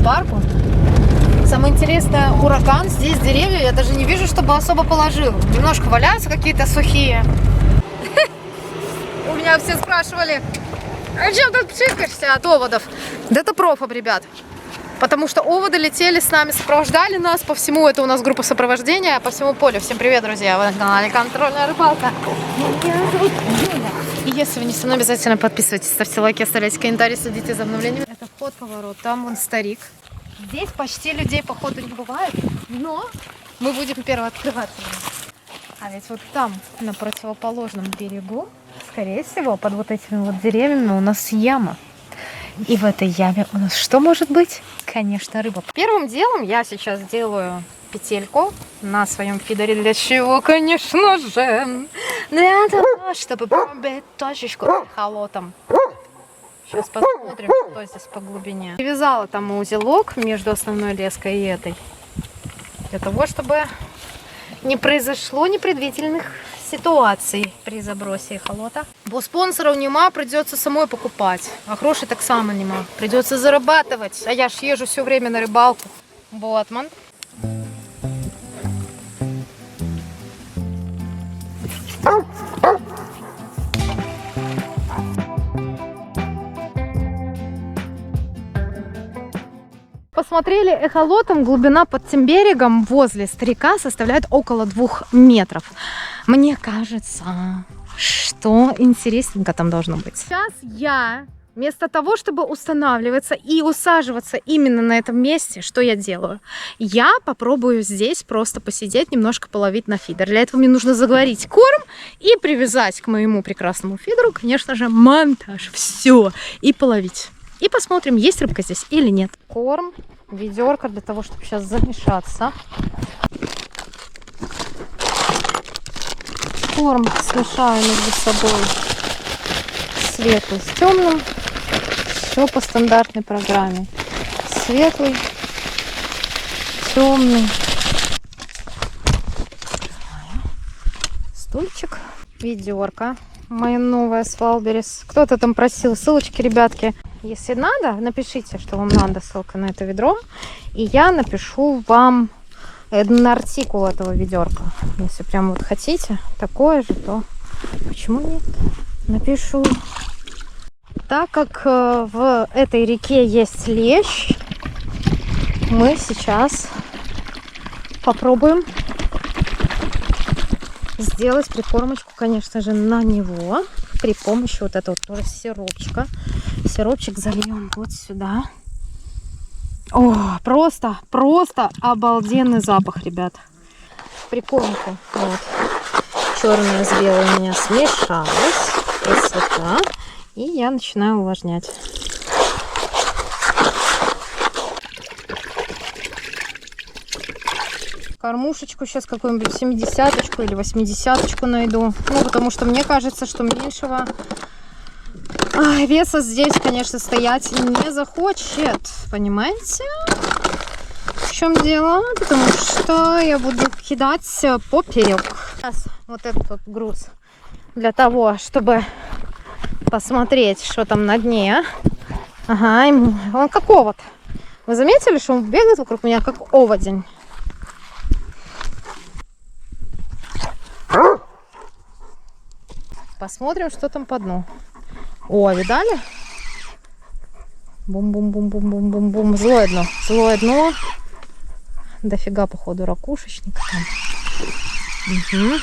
парку. Самое интересное, ураган, здесь деревья, я даже не вижу, чтобы особо положил. Немножко валяются какие-то сухие. У меня все спрашивали, а чем тут пшикаешься от оводов? Да это профаб, ребят. Потому что оводы летели с нами, сопровождали нас по всему. Это у нас группа сопровождения по всему полю. Всем привет, друзья! Вы на канале Контрольная рыбалка. Меня зовут Юля. И если вы не со мной, обязательно подписывайтесь, ставьте лайки, оставляйте комментарии, следите за обновлениями. Это вход-поворот. Там вон старик. Здесь почти людей, походу, не бывает. Но мы будем первым открываться. А ведь вот там, на противоположном берегу, скорее всего, под вот этими вот деревьями у нас яма. И в этой яме у нас что может быть? Конечно, рыба. Первым делом я сейчас делаю петельку на своем фидере. Для чего? Конечно же, для того, чтобы пробить точечку эхолотом. Сейчас посмотрим, что здесь по глубине. Привязала там узелок между основной леской и этой. Для того, чтобы не произошло непредвиденных ситуаций при забросе эхолота. Бо спонсоров нема, придется самой покупать. А гроши так само нема. Придется зарабатывать. А я ж езжу все время на рыбалку. Вот, ман. Посмотрели эхолотом, глубина под тем берегом возле старика составляет около 2 метров. Мне кажется, что интересненько там должно быть. Сейчас я, вместо того, чтобы устанавливаться и усаживаться именно на этом месте, что я делаю? Я попробую здесь просто посидеть, немножко половить на фидер. Для этого мне нужно заговорить корм и привязать к моему прекрасному фидеру, конечно же, монтаж. Все. И половить. И посмотрим, есть рыбка здесь или нет. Корм, ведерко для того, чтобы сейчас замешаться. Корм смешаю между собой светлый с темным. Все по стандартной программе. Светлый, темный. Стульчик, ведерко. Моя новая Свалберис. Кто-то там просил ссылочки, ребятки. Если надо, напишите, что вам надо, ссылка на это ведро. И я напишу вам артикул этого ведерка. Если прям вот хотите такое же, то почему нет? Напишу. Так как в этой реке есть лещ, мы сейчас попробуем сделать прикормочку, конечно же, на него при помощи вот этого тоже сиропчика. Сиропчик зальем вот сюда. О, просто обалденный запах, ребят. Прикормку. Вот. Черное с белым у меня смешалось. Красота. И я начинаю увлажнять. Кормушечку сейчас какую-нибудь 70-очку или 80-очку найду. Ну, потому что мне кажется, что меньшего веса здесь, конечно, стоять не захочет. Понимаете? В чем дело? Потому что я буду кидать поперек. Сейчас вот этот вот груз для того, чтобы посмотреть, что там на дне. Ага, он как овод. Вы заметили, что он бегает вокруг меня как оводень? Посмотрим, что там по дну. О, видали? Бум-бум-бум-бум-бум-бум-бум. Злое дно. Злое дно. Дофига, походу, ракушечника там. Угу.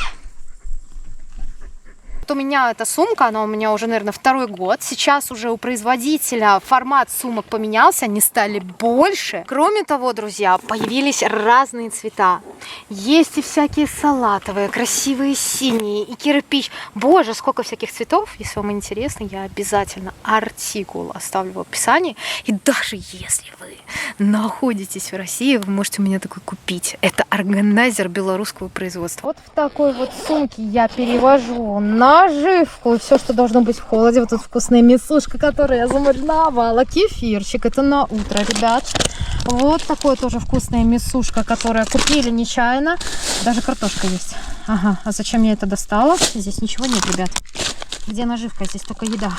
Вот у меня эта сумка, она у меня уже, наверное, 2-й год. Сейчас уже у производителя формат сумок поменялся, они стали больше. Кроме того, друзья, появились разные цвета. Есть и всякие салатовые, красивые синие, и кирпич. Боже, сколько всяких цветов. Если вам интересно, я обязательно артикул оставлю в описании. И даже если вы находитесь в России, вы можете у меня такой купить. Это органайзер белорусского производства. Вот в такой вот сумке я перевожу наживку, все, что должно быть в холоде. Вот тут вкусная мясушка, которую я замариновала, кефирчик, это на утро, ребят. Вот такое тоже вкусная мясушка, которую купили нечаянно. Даже картошка есть. Ага, а зачем я это достала? Здесь ничего нет, ребят. Где наживка? Здесь только еда.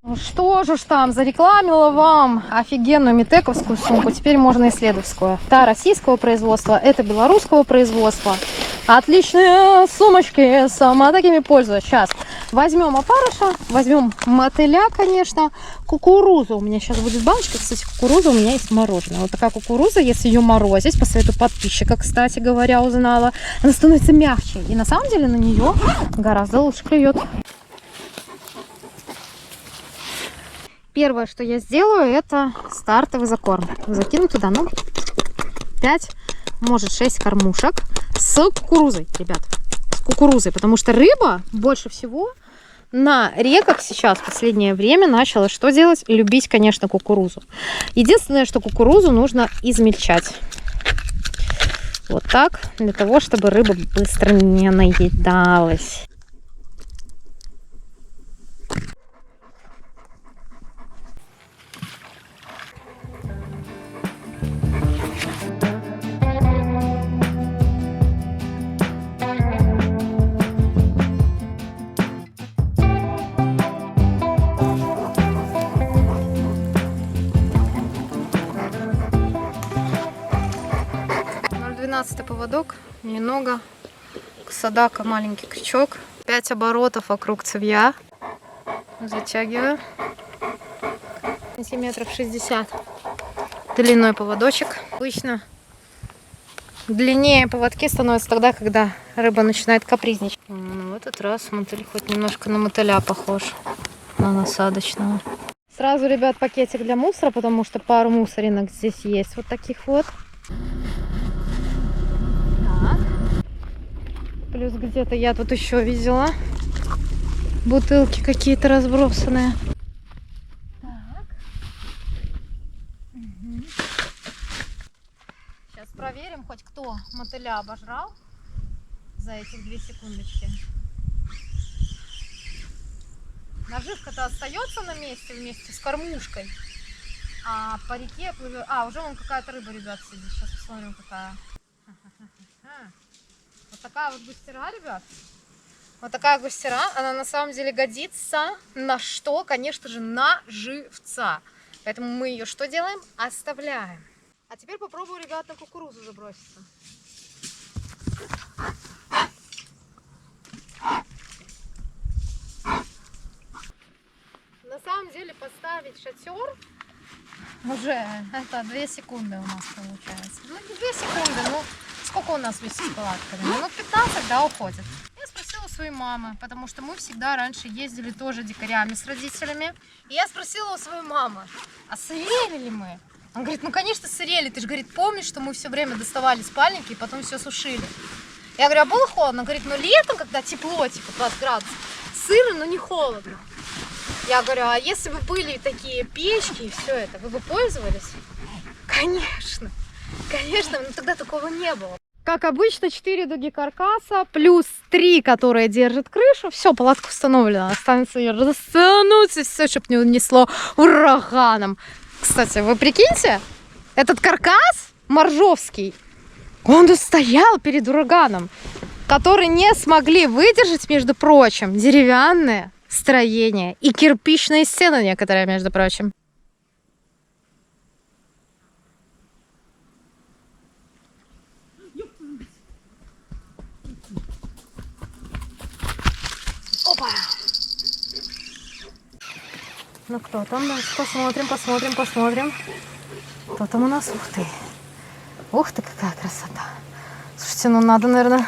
Ну что же ж там, зарекламила вам офигенную митековскую сумку, теперь можно и следовскую. Та российского производства, это белорусского производства. Отличные сумочки, сама такими пользуюсь. Сейчас возьмем опарыша, возьмем мотыля, конечно, кукурузу. У меня сейчас будет баночка, кстати, кукуруза у меня есть мороженое. Вот такая кукуруза, если ее морозить, по совету подписчика, кстати говоря, узнала, она становится мягче. И на самом деле на нее гораздо лучше клюет. Первое, что я сделаю, это стартовый закорм. Закину туда, 5, может 6 кормушек с кукурузой, ребят. С кукурузой, потому что рыба больше всего на реках сейчас в последнее время начала что делать? Любить, конечно, кукурузу. Единственное, что кукурузу нужно измельчать. Вот так, для того, чтобы рыба быстро не наедалась. Поводок, немного, садака, маленький крючок, 5 оборотов вокруг цевья, затягиваю, сантиметров 60 длиной поводочек. Обычно длиннее поводки становятся тогда, когда рыба начинает капризничать. В этот раз мотыль хоть немножко на мотыля похож, на насадочного. Сразу, ребят, пакетик для мусора, потому что пару мусоринок здесь есть, вот таких вот. Плюс где-то я тут еще видела бутылки какие-то разбросанные. Так. Угу. Сейчас проверим, хоть кто мотыля обожрал за этих 2 секундочки. Наживка-то остается на месте вместе с кормушкой. А по реке плывет... уже вон какая-то рыба, ребят, сидит. Сейчас посмотрим, какая. Вот такая вот густера, ребят. Вот такая густера, она на самом деле годится на что? Конечно же, на живца. Поэтому мы ее что делаем? Оставляем. А теперь попробую, ребят, на кукурузу заброситься. На самом деле поставить шатер уже это 2 секунды у нас получается. Ну не 2 секунды, ну сколько у нас висит с палатками? Минут 15, да, уходит. Я спросила у своей мамы, потому что мы всегда раньше ездили тоже дикарями с родителями. И я спросила у своей мамы, а сырели ли мы? Она говорит, ну конечно сырели, ты же, говорит, помнишь, что мы все время доставали спальники и потом все сушили. Я говорю, а было холодно? Она говорит, ну летом, когда тепло, типа 20 градусов, сыро, но не холодно. Я говорю, а если бы были такие печки и все это, вы бы пользовались? Конечно, конечно, но тогда такого не было. Как обычно, 4 дуги каркаса, плюс 3, которые держат крышу. Все, палатка установлена, останется ее растянуть, и все, чтобы не унесло ураганом. Кстати, вы прикиньте, этот каркас моржовский, он стоял перед ураганом, который не смогли выдержать, между прочим, деревянные строения и кирпичные стены некоторые, между прочим. Опа! Ну кто там? Давайте посмотрим, посмотрим, посмотрим. Кто там у нас? Ух ты! Ух ты, какая красота! Слушайте, ну надо, наверное...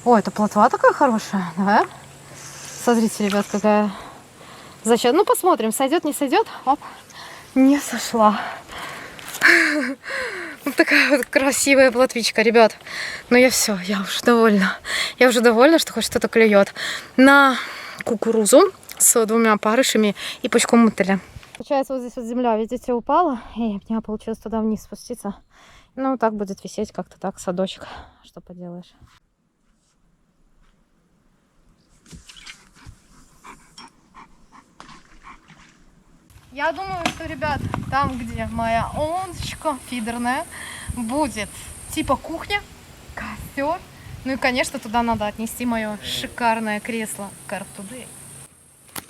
Ой, это плотва такая хорошая, да? Смотрите, ребят, какая... Зачем? Ну, посмотрим, сойдет, не сойдет. Оп, не сошла. Вот такая вот красивая плотвичка, ребят. Но я все, я уже довольна. Я уже довольна, что хоть что-то клюет. На кукурузу с 2 опарышами и пучком мотыля. Получается, вот здесь вот земля, видите, упала. И у меня получилось туда вниз спуститься. Ну, так будет висеть как-то так, садочек. Что поделаешь. Я думаю, что, ребят, там, где моя лодочка фидерная, будет типа кухня, костер. Ну и, конечно, туда надо отнести мое шикарное кресло Carb Today.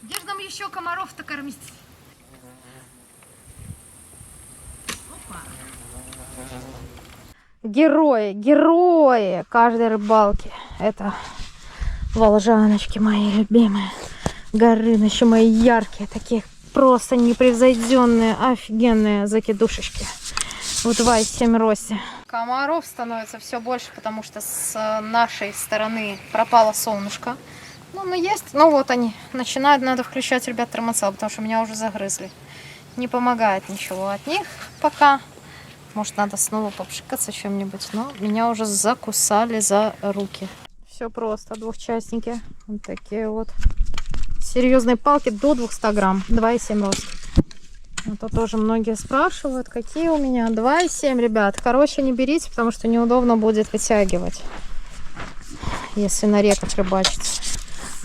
Где же нам еще комаров-то кормить? Опа. Герои каждой рыбалки. Это волжаночки мои любимые. Горынычи мои яркие, такие просто непревзойденные, офигенные закидушечки. В 2,7 росте. Комаров становится все больше, потому что с нашей стороны пропало солнышко. Ну, но есть. Ну, вот они. Начинают, надо включать, ребят, термоцел, потому что меня уже загрызли. Не помогает ничего от них пока. Может, надо снова попшикаться чем-нибудь. Но меня уже закусали за руки. Все просто. Двухчастники. Вот такие вот. Серьезные палки до 200 грамм. 2,7 рост. Это тоже многие спрашивают, какие у меня. 2,7, ребят. Короче, не берите, потому что неудобно будет вытягивать, если на реках рыбачить.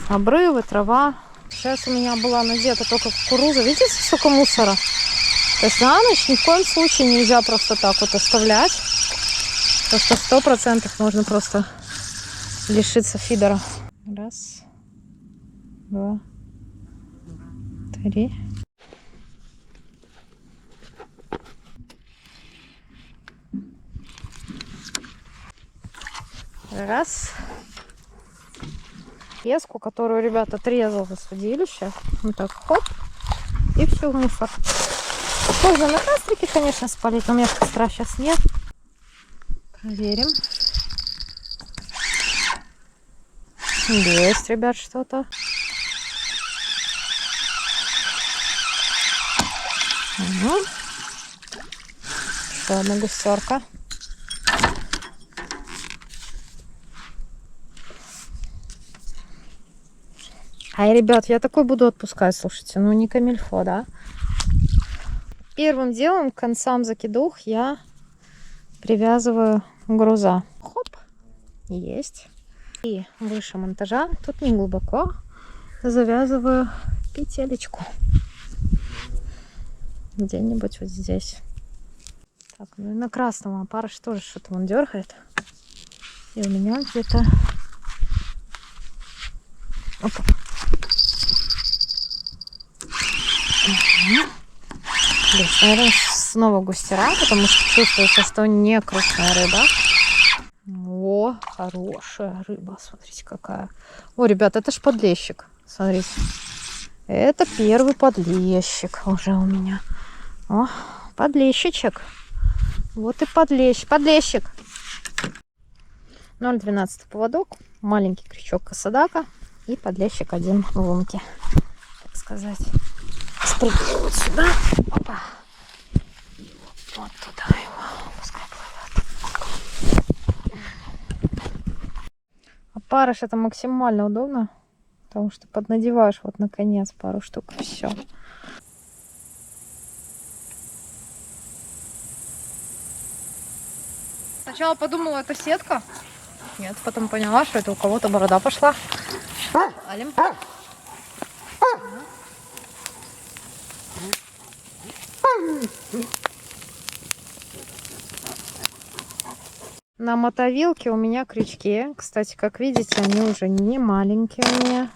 Обрывы, трава. Сейчас у меня была надета только кукуруза. Видите, сколько мусора? То есть на ночь ни в коем случае нельзя просто так вот оставлять. Потому что 100% можно просто лишиться фидера. Раз, два, три. Раз. Песку, которую ребят отрезал за судилище. Вот так, хоп. И все в мусор. Можно на кострике, конечно, спалить, но у меня костра сейчас нет. Проверим. Есть, ребят, что-то. Угу. Еще одна густерка. Ай, ребят, я такой буду отпускать, слушайте, ну не камильфо, да? Первым делом к концам закидух я привязываю груза. Хоп, есть. И выше монтажа, тут не глубоко, завязываю петелечку. Где-нибудь вот здесь. Так, ну и на красном опарыш тоже что-то он дергает. И у меня где-то... Опа. Здесь, наверное, снова густера, потому что чувствуется, что не крупная рыба. О, хорошая рыба, смотрите какая. О, ребят, это ж подлещик, смотрите. Это первый подлещик уже у меня. О, подлещичек. Вот и подлещик. 0,12 поводок, маленький крючок косодака и подлещик один в лунке, так сказать. Спрыгиваю вот сюда. Опа. Вот туда его. Пускай плывет. Опарыш это максимально удобно, потому что поднадеваешь вот наконец пару штук и все. Сначала подумала, это сетка. Нет, потом поняла, что это у кого-то борода пошла. Алим. На мотовилке у меня крючки. Кстати, как видите, они уже не маленькие у меня,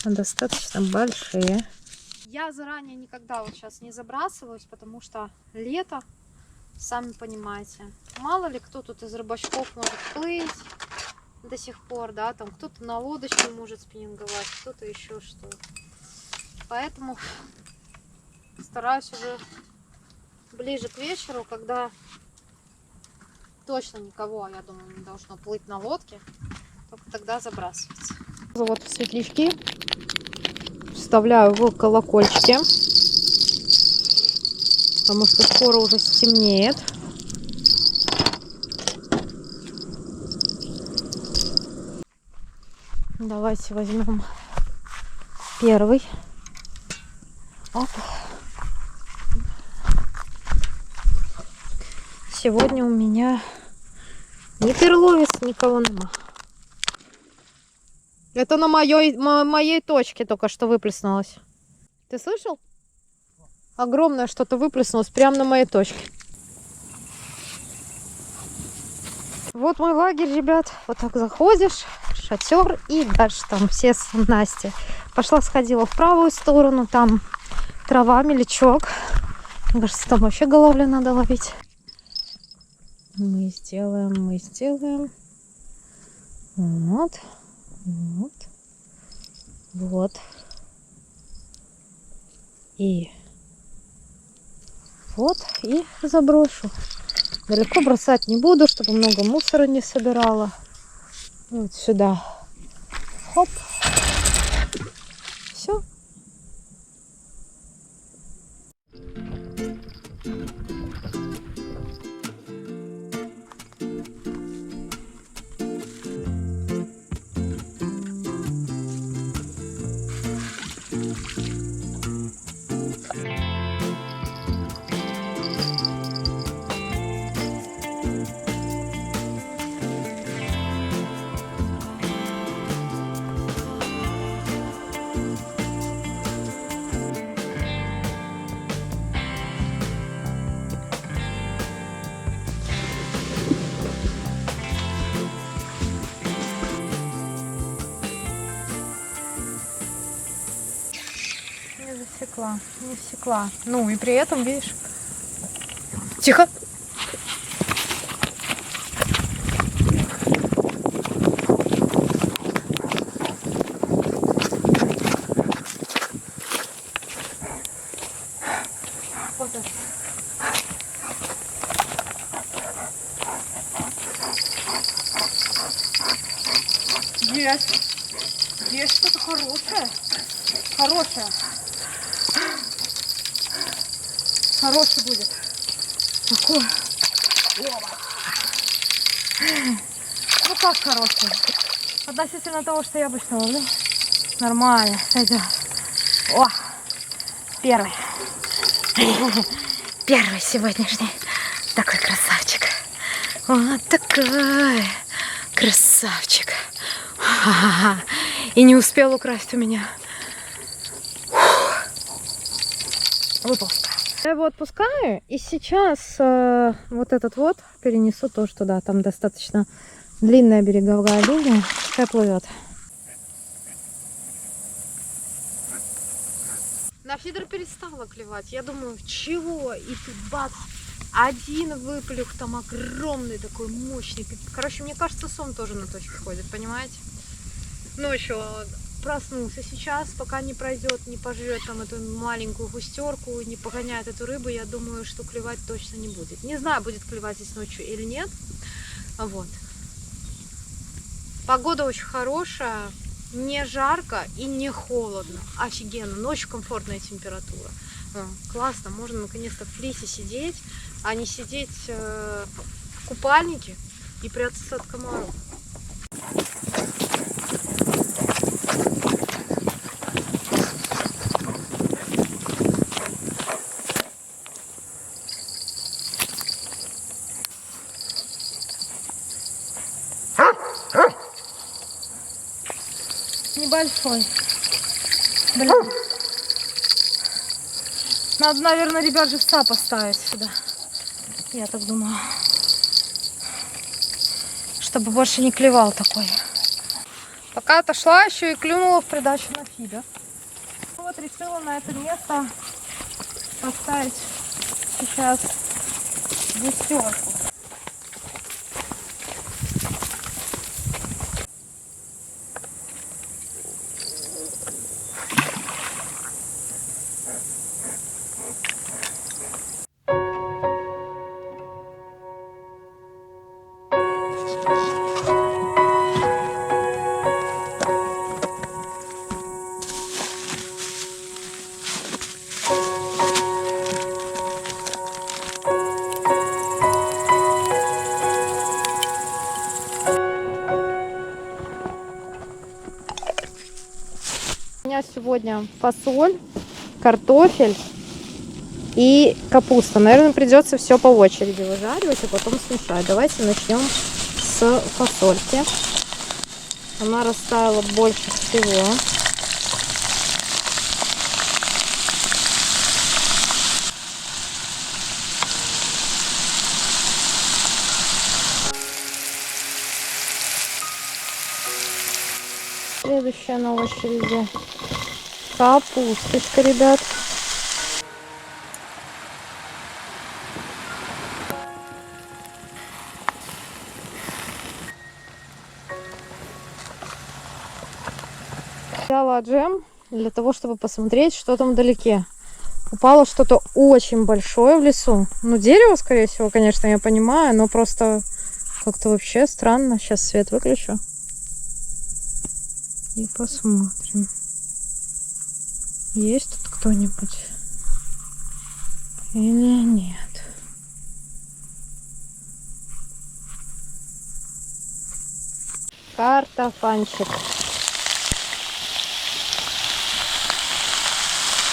а достаточно большие. Я заранее никогда вот сейчас не забрасываюсь, потому что лето, сами понимаете. Мало ли кто тут из рыбачков может плыть до сих пор, да, там кто-то на лодочке может спиннинговать, кто-то еще что. Поэтому стараюсь уже ближе к вечеру, когда точно никого, я думаю, не должно плыть на лодке, только тогда забрасываться. Вот светлячки вставляю в колокольчики, потому что скоро уже стемнеет. Давайте возьмем первый. Оп. Сегодня у меня ни перловец, никого нема. Это на моей точке только что выплеснулось. Ты слышал? Огромное что-то выплеснулось прямо на моей точке. Вот мой лагерь, ребят. Вот так заходишь, шатер, и дальше там все снасти. Пошла, сходила в правую сторону, там трава, мелячок. Мне кажется, там вообще головля надо ловить. Мы сделаем. Вот. Вот. Вот. И вот. И заброшу. Далеко бросать не буду, чтобы много мусора не собирала. Вот сюда. Хоп. Все. Не всекла. Ну и при этом, видишь... Тихо! Вот это. Есть что-то хорошее. Хороший будет. Какой? Ну как хороший? Относительно того, что я обычно ловлю. Нормально, сойдет. О! Первый. Первый сегодняшний. Такой красавчик. Вот такой красавчик. И не успел украсть у меня. Выползка. Я его отпускаю, и сейчас вот этот вот перенесу тоже туда. Там достаточно длинная береговая линия, пускай плывет. На фидер перестала клевать. Я думаю, чего? И тут бац! Один выплюх там огромный такой, мощный. Короче, мне кажется, сом тоже на точке ходит, понимаете? Ночью проснулся сейчас, пока не пройдет, не пожрет там эту маленькую густерку, не погоняет эту рыбу, я думаю, что клевать точно не будет. Не знаю, будет клевать здесь ночью или нет. Вот. Погода очень хорошая, не жарко и не холодно. Офигенно. Ночью комфортная температура. Классно, можно наконец-то в флисе сидеть, а не сидеть в купальнике и прятаться от комаров. Небольшой. Блин. Надо, наверное, ребят, живца поставить сюда. Я так думаю. Чтобы больше не клевал такой. Пока отошла, еще и клюнула в придачу на фидер. Вот решила на это место поставить сейчас густерку. У меня сегодня фасоль, картофель и капуста. Наверное, придется все по очереди выжаривать, а потом смешать. Давайте начнем с фасольки. Она растаяла больше всего. Следующая на очереди. Капусточка, ребят. Взяла джем для того, чтобы посмотреть, что там вдалеке. Упало что-то очень большое в лесу. Ну, дерево, скорее всего, конечно, я понимаю, но просто как-то вообще странно. Сейчас свет выключу. И посмотрим. Есть тут кто-нибудь или нет? Картофанчик.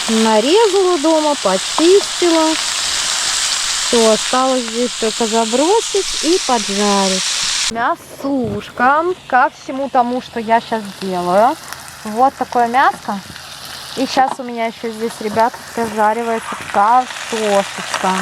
Нарезала дома, почистила. Все, осталось здесь только забросить и поджарить. Мясушка ко всему тому, что я сейчас делаю. Вот такое мяско. И сейчас у меня еще здесь, ребят, дожаривается картошечка.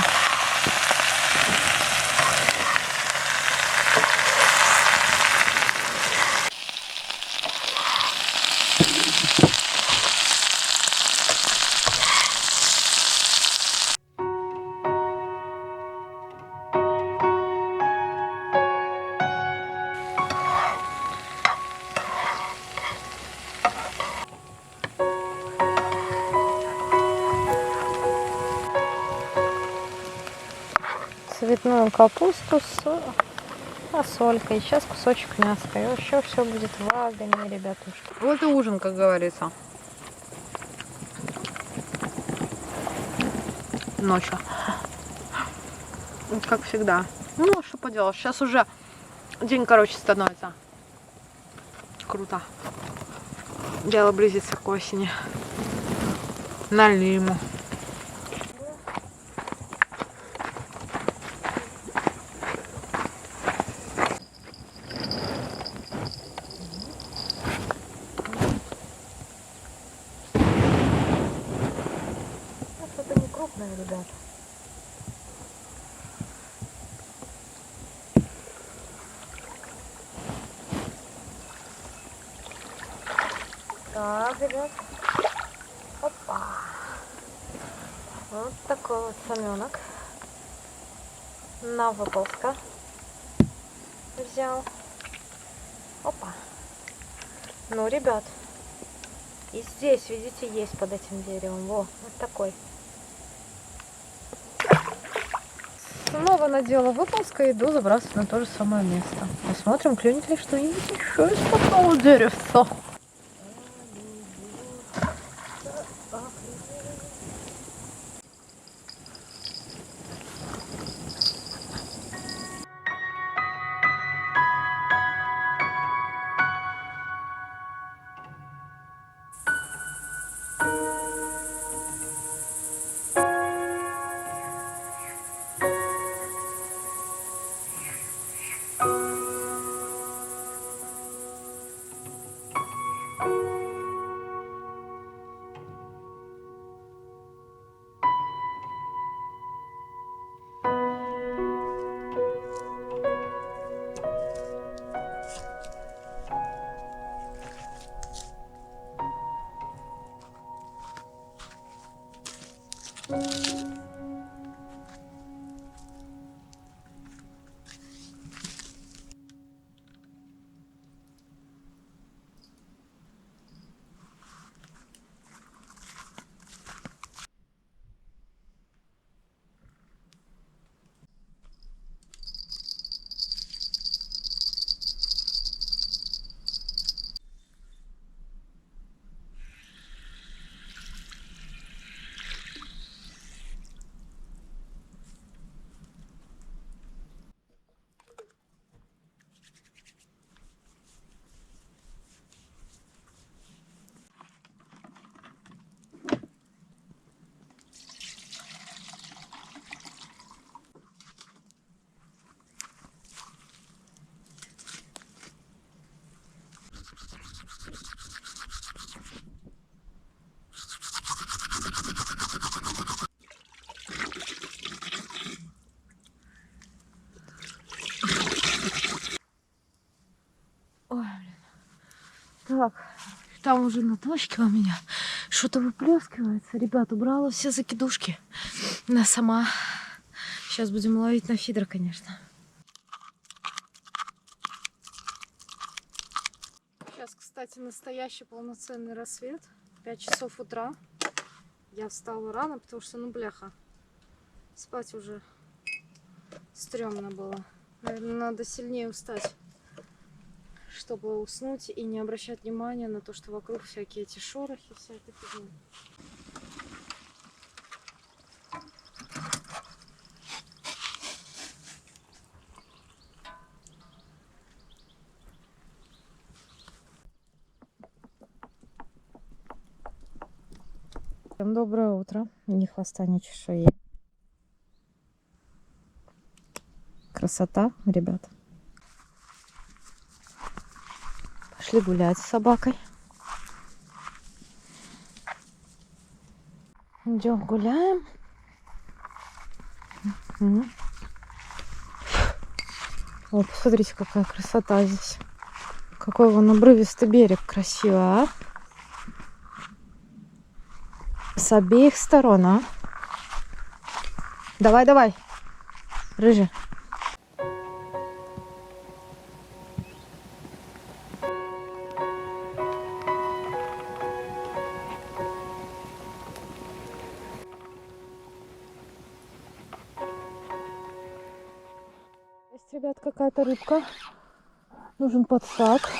Цветную капусту с фасолькой. Сейчас кусочек мяса. И вообще все будет в огне, ребятушки. Вот и ужин, как говорится. Ночью. Как всегда. Ну, что поделать. Сейчас уже день короче становится. Круто. Дело близится к осени. Налиму. Что-то не крупное, ребят. Так, ребят. Опа. Вот такой вот саменок. На выползка взял. Опа. Ну, ребят. И здесь, видите, есть под этим деревом. Во, вот такой. Снова надела выползка и иду забрасывать на то же самое место. Посмотрим, клюнет ли что-нибудь еще из такого деревца. Так, там уже на точке у меня что-то выплескивается. Ребят, убрала все закидушки. Она сама. Сейчас будем ловить на фидер, конечно. Сейчас, кстати, настоящий полноценный рассвет. 5 часов утра. Я встала рано, потому что, ну, бляха, спать уже стрёмно было. Наверное, надо сильнее устать, чтобы уснуть и не обращать внимания на то, что вокруг всякие эти шорохи, всякие фигни. Всем доброе утро. Ни хвоста, ни чешуи. Красота, ребят. Пошли гулять с собакой. Идем гуляем. Вот, посмотрите, какая красота здесь. Какой вон обрывистый берег красивый, а? С обеих сторон, а? Давай, давай, рыжий. Есть, ребят, какая-то рыбка. Нужен подсак.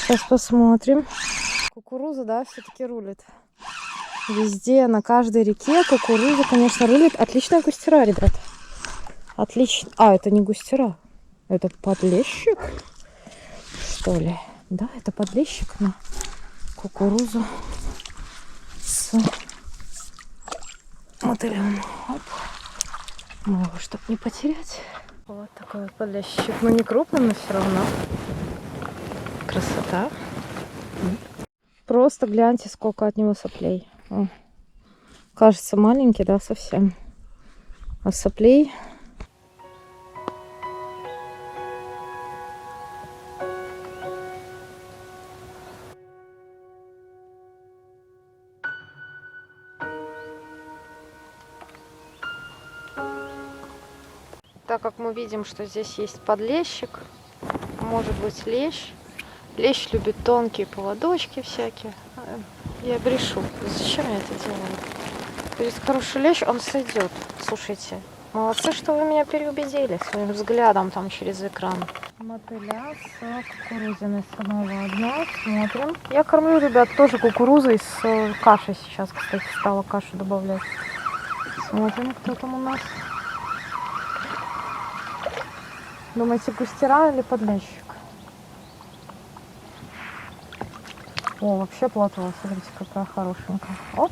Сейчас посмотрим. Кукуруза, да, все-таки рулит. Везде, на каждой реке кукуруза, конечно, рулит. Отличная густера, ребят. Отлично. А, это не густера. Это подлещик, что ли? Да, это подлещик на кукурузу с мотылем. Оп. Мы его, чтобы не потерять. Вот такой вот подлещик. Ну, не крупный, но все равно. Красота. Просто гляньте, сколько от него соплей. О, кажется, маленький, да, совсем. А соплей... Так как мы видим, что здесь есть подлещик, может быть лещ. Лещ любит тонкие поводочки всякие. Я брешу. Зачем я это делаю? Есть хороший лещ, он сойдет. Слушайте, молодцы, что вы меня переубедили своим взглядом там через экран. Мотыля с кукурузиной снова одна. Смотрим. Я кормлю, ребят, тоже кукурузой с кашей сейчас, кстати, стала кашу добавлять. Смотрим, кто там у нас. Думаете, густера или подлещик? О, вообще плотва, смотрите, какая хорошенькая. Оп.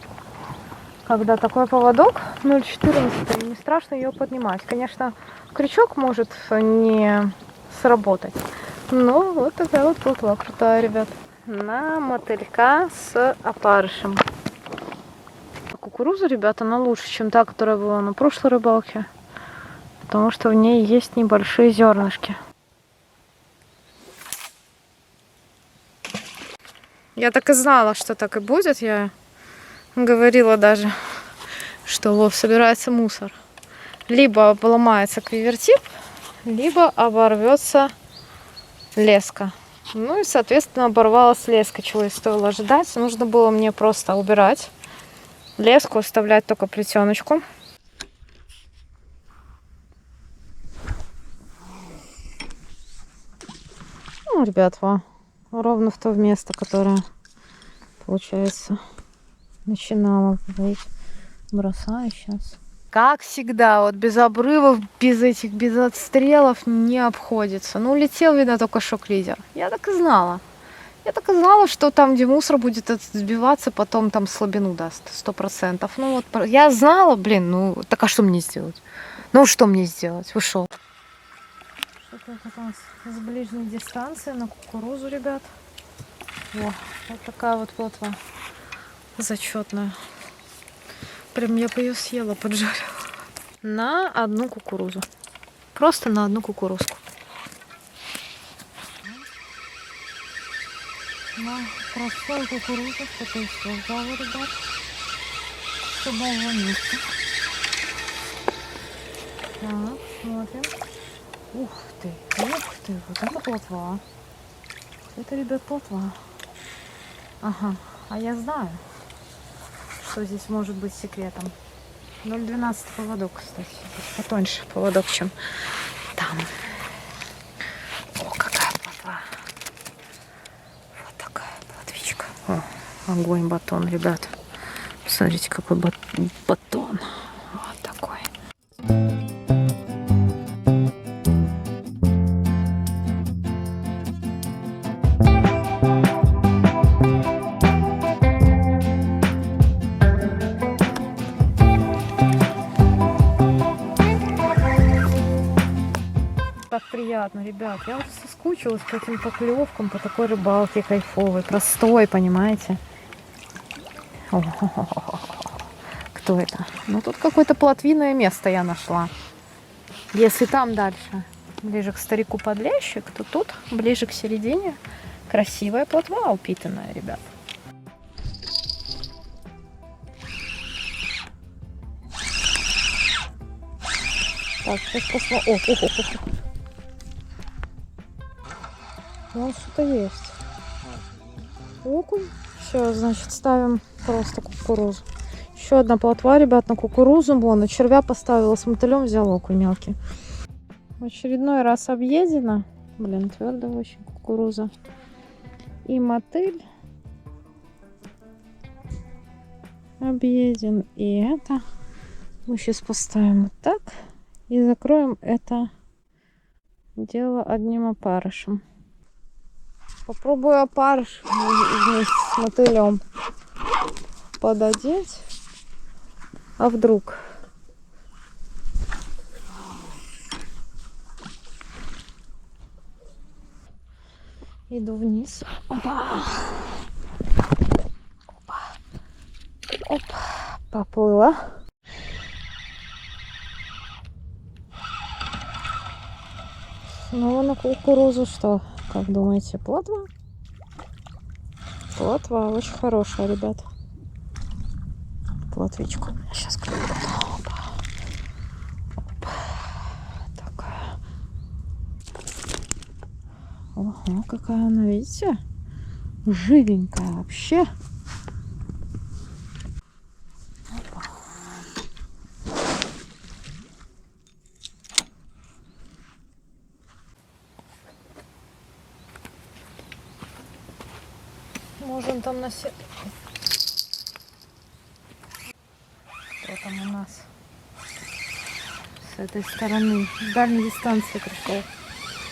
Когда такой поводок 0,14, не страшно ее поднимать. Конечно, крючок может не сработать. Но вот такая вот плотва крутая, ребят. На мотылька с опарышем. Кукуруза, ребята, она лучше, чем та, которая была на прошлой рыбалке. Потому что в ней есть небольшие зернышки. Я так и знала, что так и будет. Я говорила даже, что вот собирается мусор. Либо обломается квивертип, либо оборвется леска. Ну и, соответственно, оборвалась леска, чего и стоило ожидать. Нужно было мне просто убирать леску, оставлять только плетеночку. Ну, ребят, ровно в то место, которое, получается, начинала быть. Бросаю сейчас. Как всегда, вот без обрывов, без отстрелов не обходится. Ну, улетел, видно, только шок-лидер. Я так и знала. Я так и знала, что там, где мусор будет сбиваться, потом там слабину даст, 100%. Ну, вот, я знала, блин, ну, так а что мне сделать? Ну, что мне сделать? Вышел. Что-то у нас с ближней дистанции на кукурузу, ребят. Во, вот такая вот плотва зачетная. Прям я бы ее съела, поджарила. На одну кукурузу. Просто на одну кукурузку. на простой кукурузу, что-то еще взяла, ребят. С нового места. Так, смотрим. Ух ты, вот это плотва. Это, ребят, плотва. Ага, а я знаю, что здесь может быть секретом. 0,12 поводок, кстати. Здесь потоньше поводок, чем там. О, какая плотва. Вот такая плотвичка. О, огонь батон, ребят. Посмотрите, какой батон. Вот такой. Так приятно, ребят. Я уже соскучилась по этим поклевкам, по такой рыбалке кайфовой, простой, понимаете? Кто это? Ну, тут какое-то плотвиное место я нашла. Если там дальше, ближе к старику подлещик, то тут, ближе к середине, красивая плотва упитанная, ребят. Так, сейчас посмотрим. О. Ну, что-то есть. Окунь. Все, значит, ставим просто кукурузу. Еще одна плотва, ребят, на кукурузу. Вон, на червя поставила с мотылем, взял окунь мелкий. В очередной раз объедена. Блин, твердая очень кукуруза. И мотыль. Объеден. И это. Мы сейчас поставим вот так. И закроем это дело одним опарышем. Попробую опарыш вместе с мотылем пододеть. А вдруг? Иду вниз. Опа. Опа. Оп. Поплыла. Снова на кукурузу что? Как думаете, плотва? Плотва очень хорошая, ребят. Плотвичку. Сейчас клюет. Опа. Опа. Такая. Ого, какая она, видите? Живенькая вообще. Опа. Можем там носить. Что там у нас? С этой стороны. С дальней дистанции пришел.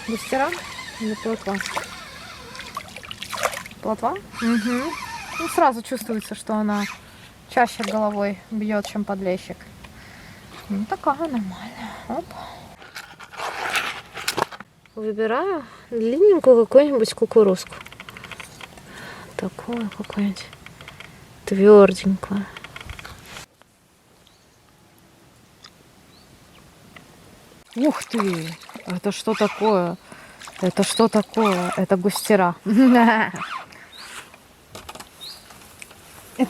Густера или плотва? Плотва? Угу. Ну, сразу чувствуется, что она чаще головой бьет, чем подлещик. Ну, такая нормальная. Оп. Выбираю длинненькую какую-нибудь кукурузку. Такое какое-нибудь тверденькое. Ух ты! Это что такое? Это что такое? Это густера. Это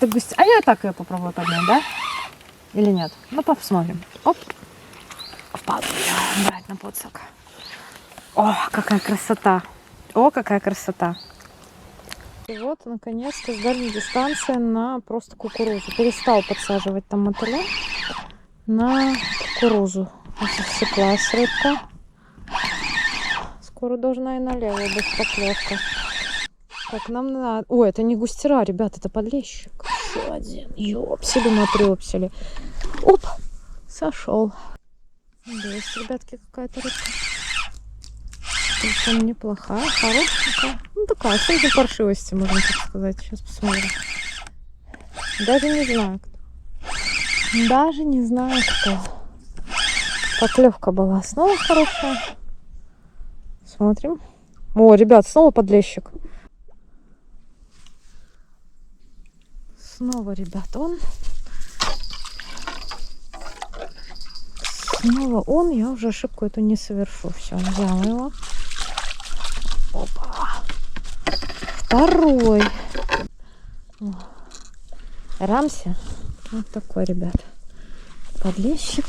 густера. А я так ее попробую поднять, да? Или нет? Ну, посмотрим. Оп. Впаду. Брать на подсак. О, какая красота. О, какая красота. И вот, наконец-то, с дальней дистанции на просто кукурузу. Перестал подсаживать там мотыля на кукурузу. Засеклась рыбка. Скоро должна и налево быть поклевка. Так, нам надо... Ой, это не густера, ребят, это подлещик. Еще один. Ёпсели, матрёпсели. Оп, сошел. Есть, ребятки, какая-то рыбка. Причем неплохая, хорошенькая. Ну, такая, среди паршивости, можно так сказать. Сейчас посмотрим. Даже не знаю, кто. Даже не знаю, кто. Поклевка была снова хорошая. Смотрим. О, ребят, снова подлещик. Снова, ребят, он. Снова он. Я уже ошибку эту не совершу. Все, взяла его. Опа. Второй. О. Рамси. Вот такой, ребят. Подлещик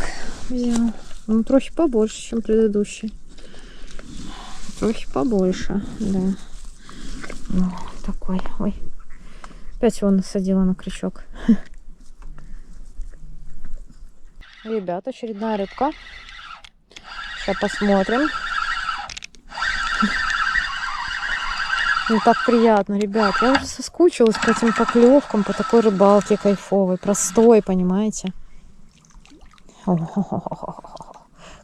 взял. Ну, трохи побольше, чем предыдущий. Трохи побольше, да. Ну, такой. Ой. Опять его насадила на крючок. Ребят, очередная рыбка. Сейчас посмотрим. Ну, так приятно, ребят. Я уже соскучилась по этим поклевкам, по такой рыбалке кайфовой, простой, понимаете?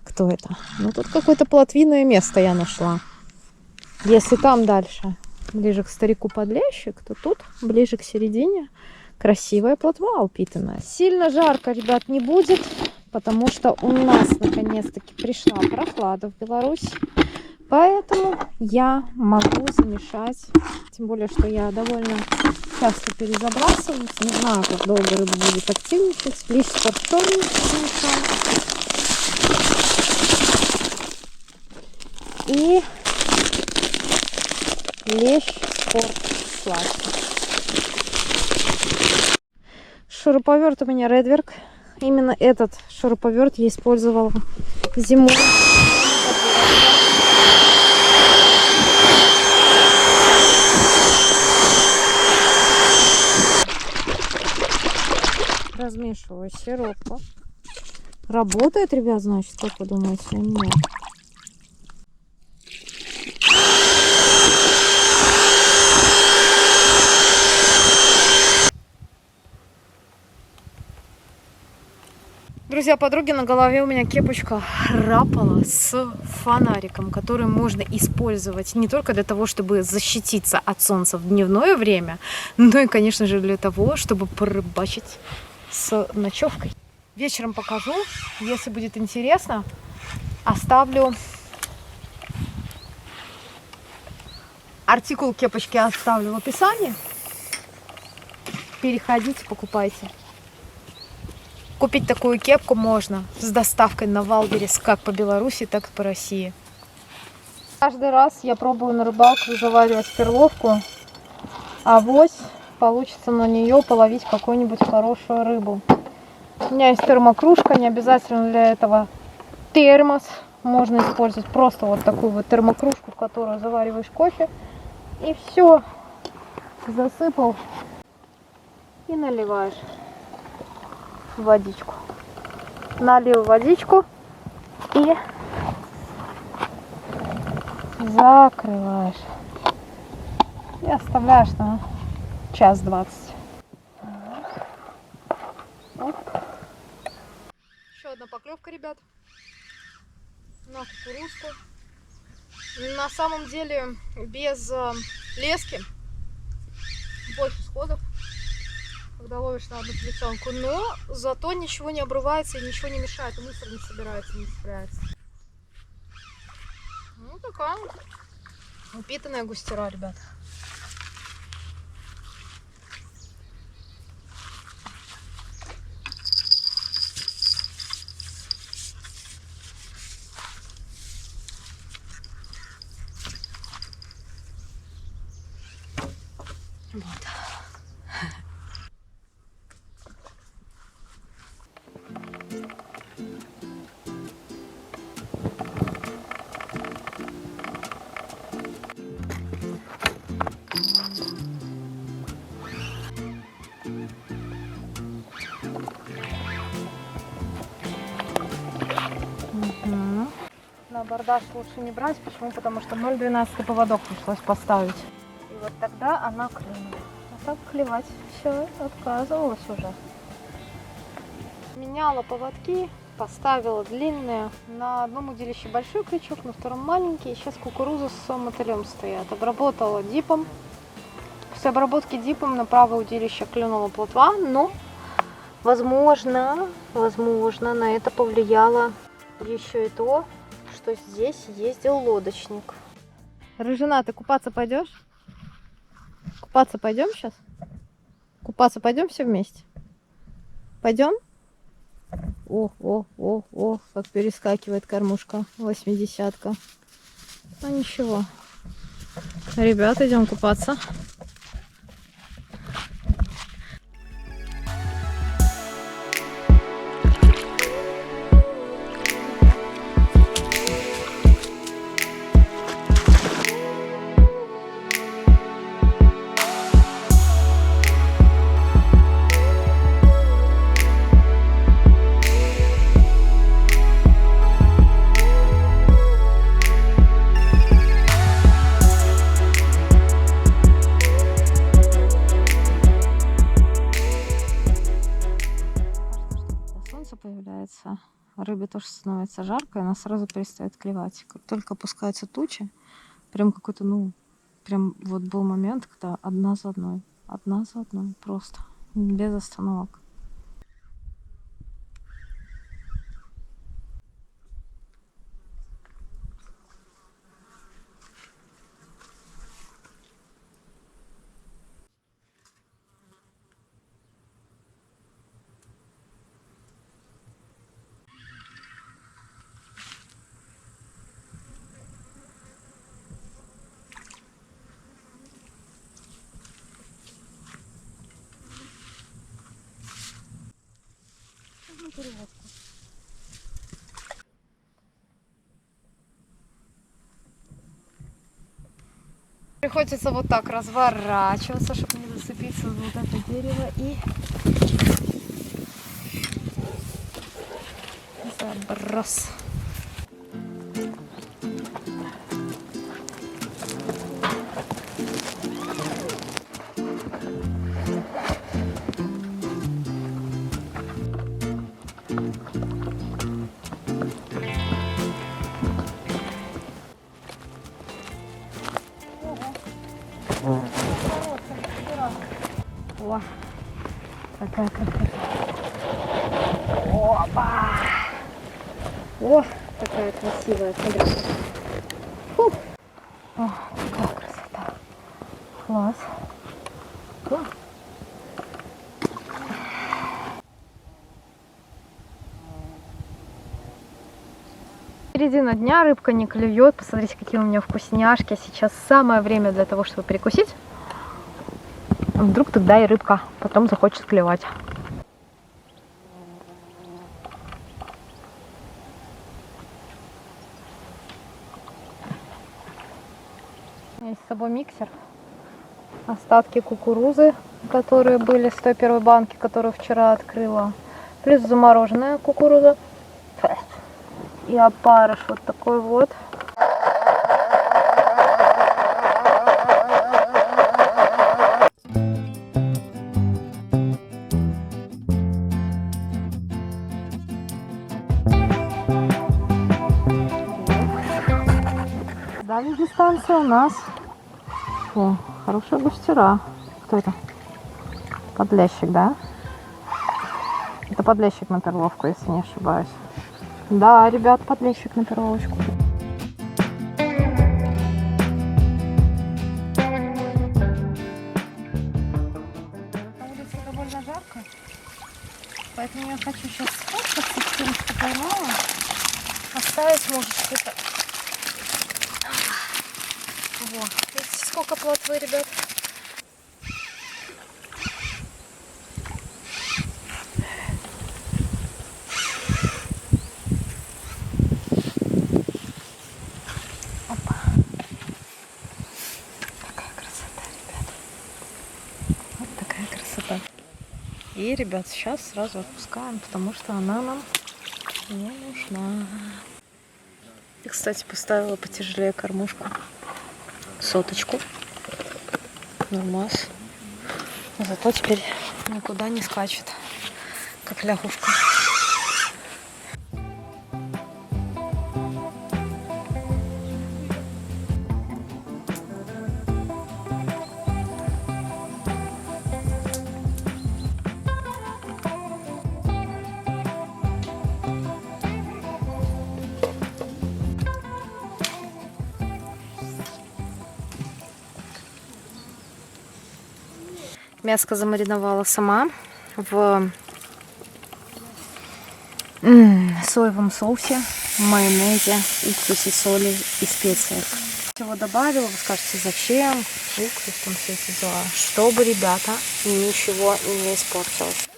Кто это? Ну, тут какое-то плотвиное место я нашла. Если там дальше, ближе к старику подлещик, то тут, ближе к середине, красивая плотва упитанная. Сильно жарко, ребят, не будет, потому что у нас, наконец-таки, пришла прохлада в Беларусь. Поэтому я могу замешать, тем более, что я довольно часто перезабрасываюсь. Не знаю, как долго рыба будет активничать. Лишь спортшторм замешаю. И лещ спорт слайс. Шуруповерт у меня Редверк. Именно этот шуруповерт я использовала зимой. Размешиваю сиропку. Работает, ребят, значит, как вы думаете? Нет. Друзья, подруги, на голове у меня кепочка рапала с фонариком, который можно использовать не только для того, чтобы защититься от солнца в дневное время, но и, конечно же, для того, чтобы порыбачить с ночевкой. Вечером покажу, если будет интересно, оставлю артикул кепочки, оставлю в описании. Переходите, покупайте. Купить такую кепку можно с доставкой на Валберес как по Беларуси, так и по России. Каждый раз я пробую на рыбалку заваривать перловку, авось получится на нее половить какую-нибудь хорошую рыбу. У меня есть термокружка, не обязательно для этого термос. Можно использовать просто вот такую вот термокружку, в которую завариваешь кофе. И все, засыпал и наливаешь водичку. Налил водичку и закрываешь. И оставляешь на 1:20. Еще одна поклевка, ребят. На кукурузку. На самом деле без лески больше сходов, когда ловишь на одну плетенку, но зато ничего не обрывается и ничего не мешает, и мусор не собирается, не цепляется. Ну, такая упитанная густера, ребят. Вот. На абордаж лучше не брать. Почему? Потому что 0,12 поводок пришлось поставить. И вот тогда она клюнула. А так клевать все, отказывалась уже. Меняла поводки, поставила длинные. На одном удилище большой крючок, на втором маленький. Сейчас кукуруза с мотылем стоят. Обработала дипом. После обработки дипом на правое удилище клюнула плотва, но возможно, на это повлияло еще и то, что здесь ездил лодочник. Рыжина, ты купаться пойдешь? Купаться пойдем сейчас? Купаться пойдем все вместе? Пойдем? О, как перескакивает кормушка, 80-ка. Ну ничего. Ребят, идем купаться. рыбе тоже становится жарко, и она сразу перестает клевать. Как только опускаются тучи, прям какой-то, ну, прям вот был момент, когда одна за одной, просто, без остановок. Приходится вот так разворачиваться, чтобы не зацепиться за вот это дерево, и заброс. О, какая красота. Опа! О, такая красивая, смотри. Фух. О, какая красота. Класс. О. Середина дня, рыбка не клюет. Посмотрите, какие у меня вкусняшки. Сейчас самое время для того, чтобы перекусить. Вдруг тогда и рыбка потом захочет клевать. У меня есть с собой миксер. Остатки кукурузы, которые были с той первой банки, которую вчера открыла. Плюс замороженная кукуруза. И опарыш вот такой вот. Дальняя дистанция у нас. О, хорошая густера. Кто это? Подлещик, да? Это подлещик на перловку, если не ошибаюсь. Да, ребят, подлещик на перловочку. На улице довольно жарко, поэтому я хочу сейчас сфоткаться с тем, что поймала. Оставить, может, что-то. Вот. Видите, сколько плотвы, ребят. Опа. Какая красота, ребят. Вот такая красота. И, ребят, сейчас сразу отпускаем, потому что она нам не нужна. И, кстати, поставила потяжелее кормушку. Соточку. Нормас. Зато теперь никуда не скачет, как лягушка. Мяско замариновала сама в соевом соусе, майонезе, уксусе, соли и специях. Всего добавила, вы скажете, зачем? Уксус, там все эти дела. Чтобы, ребята, ничего не испортилось.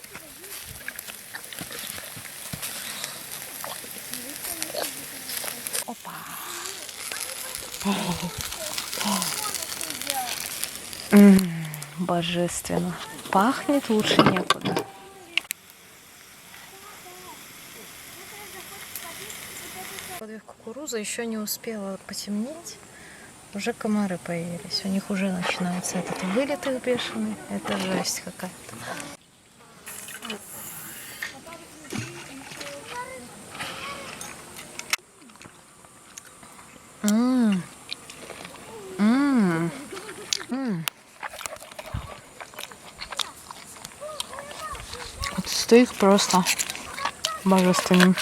Опа! Божественно. Пахнет лучше некуда. Подвиг кукурузы еще не успела потемнеть. Уже комары появились. У них уже начинается этот вылет их бешеный. Это жесть какая-то. Стейк просто божественный.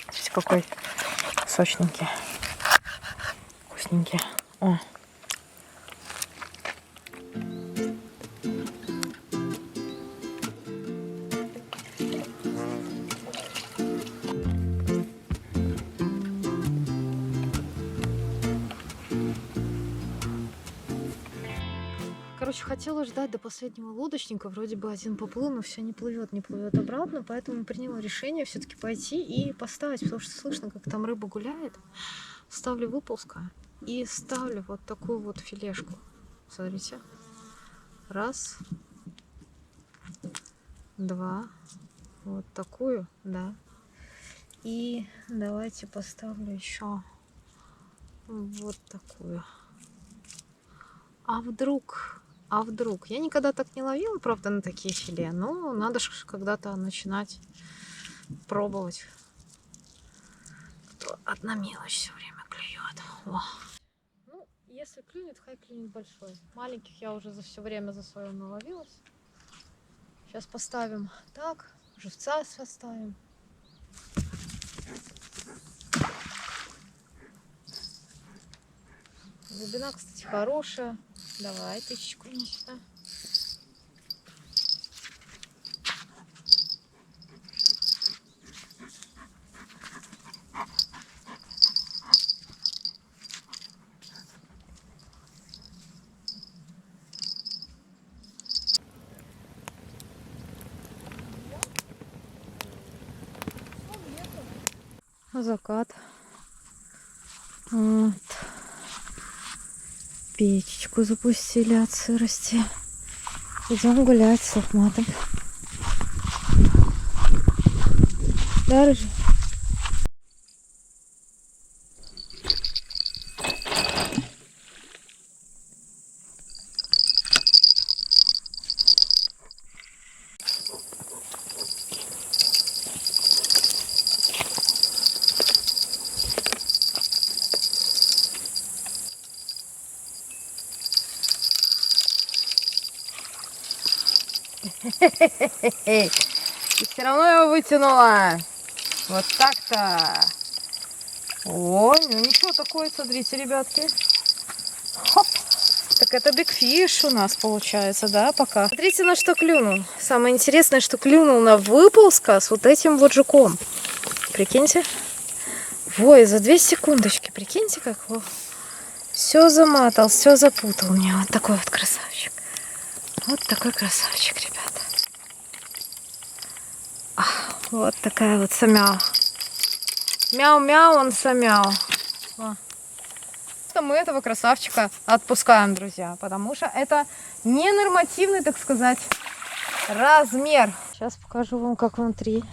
Смотрите, какой сочненький. Вкусненький. О. Короче, хотела ждать до последнего лодочника. Вроде бы один поплыл, но все не плывет обратно. Поэтому приняла решение все-таки пойти и поставить, потому что слышно, как там рыба гуляет. Ставлю выползка и ставлю вот такую вот филешку. Смотрите. Раз. Два. Вот такую, да. И давайте поставлю еще вот такую. А вдруг? Я никогда так не ловила, правда, на такие филе, но надо же когда-то начинать пробовать. Одна мелочь все время клюет. О. Ну, если клюнет, хай клюнет большой. Маленьких я уже за все время за свое наловилась. Сейчас поставим так, живца составим. Глубина, кстати, хорошая. Давай тычечку мне сюда. Закат. Вот. Печечку запустили от сырости. Идем гулять с Ахматом. Да, Рыжий? И все равно его вытянула. Вот так-то. Ой, ну ничего такое, смотрите, ребятки. Хоп. Так это бигфиш у нас получается, да, пока. Смотрите, на что клюнул. Самое интересное, что клюнул на выползка с вот этим вот жуком. Прикиньте. Ой, за 2 секундочки. Прикиньте, как его все заматал, все запутал мне. Вот такой вот красавчик. Вот такой красавчик, ребята. Вот такая вот самяу. Мяу-мяу, он самяу. Мы этого красавчика отпускаем, друзья, потому что это ненормативный, так сказать, размер. Сейчас покажу вам, как внутри.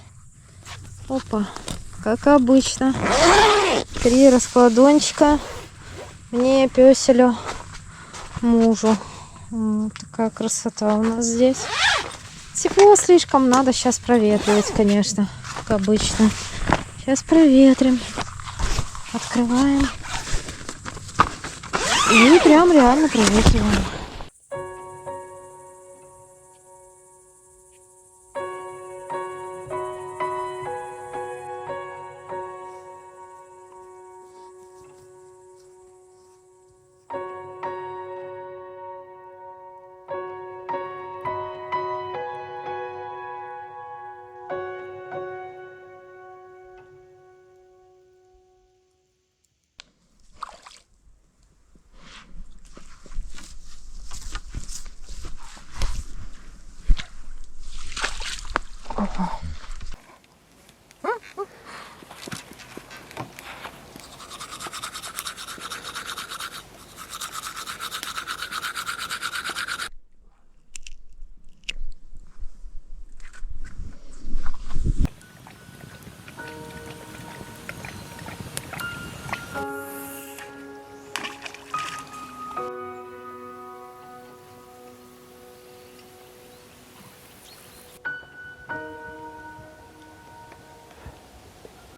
Опа, как обычно. 3 раскладончика мне, пёселю, мужу. Вот такая красота у нас здесь. Тепло слишком, надо сейчас проветривать, конечно, как обычно. Сейчас проветрим. Открываем. И прям реально проветриваем.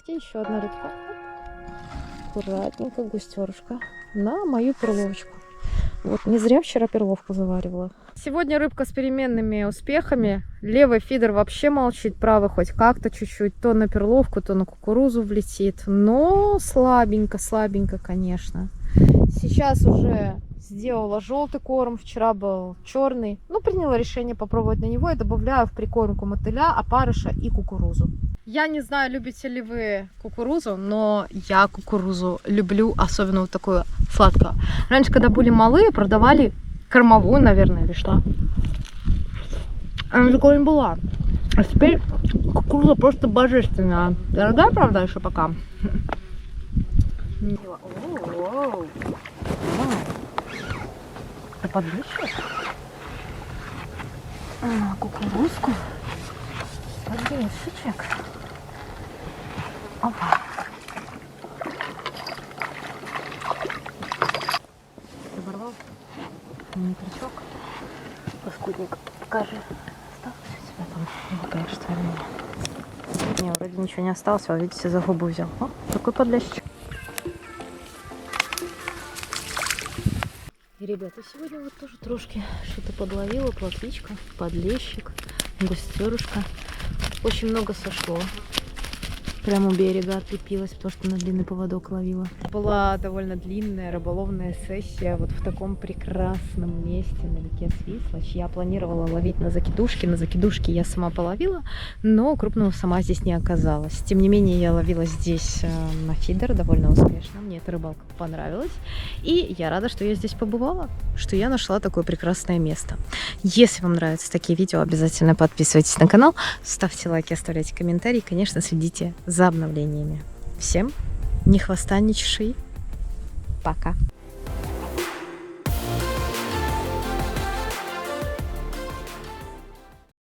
Еще одна рыбка. Аккуратненько, густерушка. На мою перловочку. Вот не зря вчера перловку заваривала. Сегодня рыбка с переменными успехами. Левый фидер вообще молчит, правый хоть как-то чуть-чуть. То на перловку, то на кукурузу влетит. Но слабенько, слабенько, конечно. Сейчас уже сделала желтый корм. Вчера был черный. Ну, приняла решение попробовать на него. И добавляю в прикормку мотыля, опарыша и кукурузу. Я не знаю, любите ли вы кукурузу, но я кукурузу люблю, особенно вот такую сладкую. Раньше, когда были малые, продавали кормовую, наверное, или что. Она такой не была. А теперь кукуруза просто божественная. Дорогая, правда, еще пока. Ты подвешиваешь? Кукурузку. Подвесочек. Опа. Оборвал? Не крючок. Паскудник. Покажи. Осталось у тебя там? Лопаешь, что ли? Не, вроде ничего не осталось, а видите, за губу взял. О, такой подлящик. И, ребята, сегодня вот тоже трошки что-то подловила, плотвичка, подлещик, густерушка. Очень много сошло. Прямо у берега отлепилась, потому что на длинный поводок ловила. Была довольно длинная рыболовная сессия вот в таком прекрасном месте на реке Свислочь. Я планировала ловить на закидушке. На закидушке я сама половила, но крупного сама здесь не оказалось. Тем не менее, я ловила здесь на фидер довольно успешно. Мне эта рыбалка понравилась. И я рада, что я здесь побывала, что я нашла такое прекрасное место. Если вам нравятся такие видео, обязательно подписывайтесь на канал, ставьте лайки, оставляйте комментарии. Конечно, следите за обновлениями. Всем ни хвоста, ни чешуи. Пока.